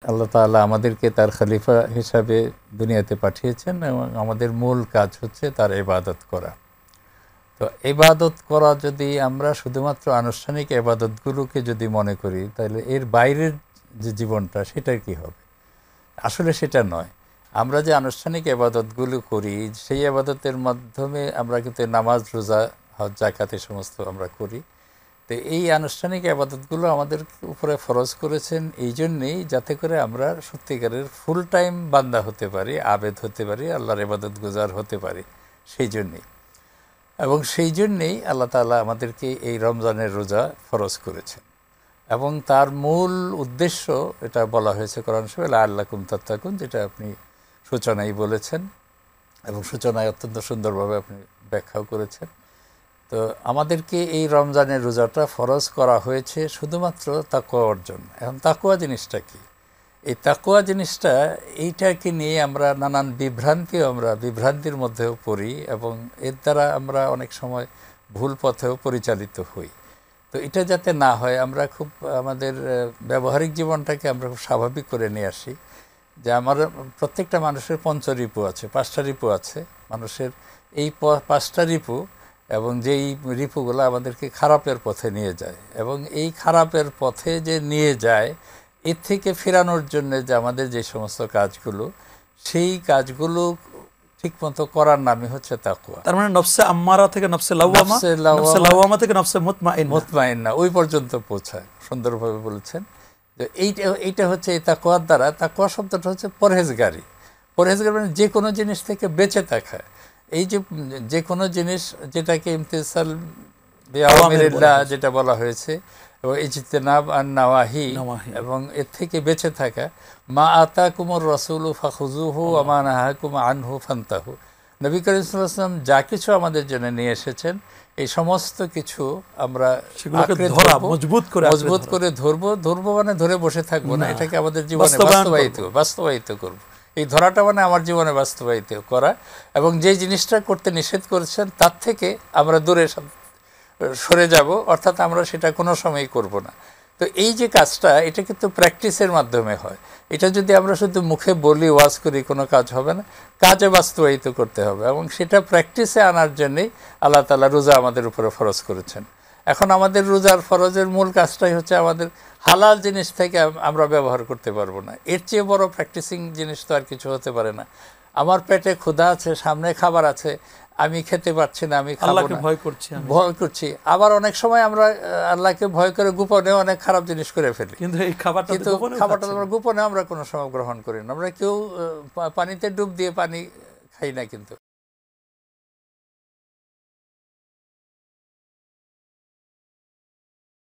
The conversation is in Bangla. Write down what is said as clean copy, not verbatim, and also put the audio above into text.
আল্লাহ তাআলা আমাদেরকে তার খলিফা হিসাবে দুনিয়াতে পাঠিয়েছেন এবং আমাদের মূল কাজ হচ্ছে তার ইবাদত করা। তো ইবাদত করা যদি আমরা শুধুমাত্র আনুষ্ঠানিক ইবাদতগুলোকে যদি মনে করি, তাহলে এর বাইরের যে জীবনটা সেটার কি হবে? আসলে সেটা নয়। আমরা যে আনুষ্ঠানিক ইবাদতগুলো করি, সেই ইবাদতের মাধ্যমে আমরা কিন্তু নামাজ, রোজা, হজ, যাকাত এই সমস্ত আমরা করি। তো এই আনুষ্ঠানিক ইবাদতগুলো আমাদের উপরে ফরজ করেছেন এই জন্যেই, যাতে করে আমরা সত্যিকারের ফুল টাইম বান্দা হতে পারি, আবেদ হতে পারি, আল্লাহর ইবাদত গুজার হতে পারি। সেই জন্যেই এবং সেই জন্যেই আল্লাহ তাআলা আমাদেরকে এই রমজানের রোজা ফরজ করেছেন এবং তার মূল উদ্দেশ্য এটা বলা হয়েছে কোরআন শরীফে, লাআল্লাকুম তাত্তাকুন, যেটা আপনি সূচনায় বলেছেন এবং সূচনায় অত্যন্ত সুন্দরভাবে আপনি ব্যাখ্যাও করেছেন। তো আমাদেরকে এই রমজানের রোজাটা ফরজ করা হয়েছে শুধুমাত্র তাকওয়া অর্জন। এখন তাকওয়া জিনিসটা কি? এই তাকওয়া জিনিসটা, এইটাকে নিয়ে আমরা নানান বিভ্রান্তির মধ্যেও পড়ি এবং এর দ্বারা আমরা অনেক সময় ভুল পথেও পরিচালিত হই। তো এটা যাতে না হয়, আমরা খুব আমাদের ব্যবহারিক জীবনটাকে আমরা খুব স্বাভাবিক করে নিয়ে আসি যে আমার প্রত্যেকটা মানুষের পঞ্চরিপু আছে, 5টা রিপু আছে মানুষের। এই 5টা রিপু এবং যেই রিপুগুলো আমাদেরকে খারাপের পথে নিয়ে যায় এবং এই খারাপের পথে যে নিয়ে যায়, এর থেকে ফেরানোর জন্য যে আমাদের যে সমস্ত কাজগুলো, সেই কাজগুলো ঠিকমতো করার নামই হচ্ছে তাকওয়া। তার মানে নফসে আম্মারা থেকে নফসে লাওয়ামা, নফসে লাওয়ামা থেকে নফসে মুতমাইন্না, ওই পর্যন্ত পৌঁছায়। সুন্দরভাবে বলেছেন যে এইটা হচ্ছে এই তাকওয়ার দ্বারা। তাকওয়া শব্দটা হচ্ছে পরহেজগারি। পরহেজগারি মানে যে কোনো জিনিস থেকে বেঁচে থাকা। এই যে কোনো জিনিস যেটাকে ইমতিসাল বিআওয়ামিরিল্লাহ যেটা বলা হয়েছে, এবং ইজতিনাব আন নাওয়াহি, এবং এর থেকে বেঁচে থাকা। মা আতাকুমুর রাসূলু ফাখুযুহু ওয়া মা নাহাকুম আনহু ফান্তাহু। নবী করিম সাল্লাল্লাহু আলাইহি ওয়াসাল্লাম যা কিছু আমাদের জন্য নিয়ে এসেছেন, এই সমস্ত কিছু আমরা মজবুত করে ধরবো মানে ধরে বসে থাকবো না, এটাকে আমাদের জীবনে বাস্তবায়িত করব। এই ধরাটা মানে আমার জীবনে বাস্তবায়িত করা, এবং যে জিনিসটা করতে নিষেধ করেছেন তার থেকে আমরা দূরে সরে যাব, অর্থাৎ আমরা সেটা কোনো সময়ই করব না। তো এই যে কাজটা, এটা কিন্তু প্র্যাকটিসের মাধ্যমে হয়। এটা যদি আমরা শুধু মুখে বলি, ওয়াজ করি, কোনো কাজ হবে না, কাজে বাস্তবায়িত করতে হবে। এবং সেটা প্র্যাকটিসে আনার জন্যেই আল্লাহ তাআলা রোজা আমাদের উপরে ফরজ করেছেন। এখন আমাদের রোজার ফরজের মূল কাজটাই হচ্ছে আমাদের হালাল জিনিস থেকে আমরা ব্যবহার করতে পারবো না। এর চেয়ে বড় প্র্যাকটিসিং জিনিস তো আর কিছু হতে পারে না। আমার পেটে ক্ষুধা আছে, সামনে খাবার আছে, আমি খেতে পারছি না, আমি আল্লাহকে ভয় করছি। আবার অনেক সময় আমরা আল্লাহকে ভয় করে গোপনে অনেক খারাপ জিনিস করে ফেলি, কিন্তু এই খাবারটা আমরা গোপনে আমরা কোনো সময় গ্রহণ করি না। আমরা কেউ পানিতে ডুব দিয়ে পানি খাই না, কিন্তু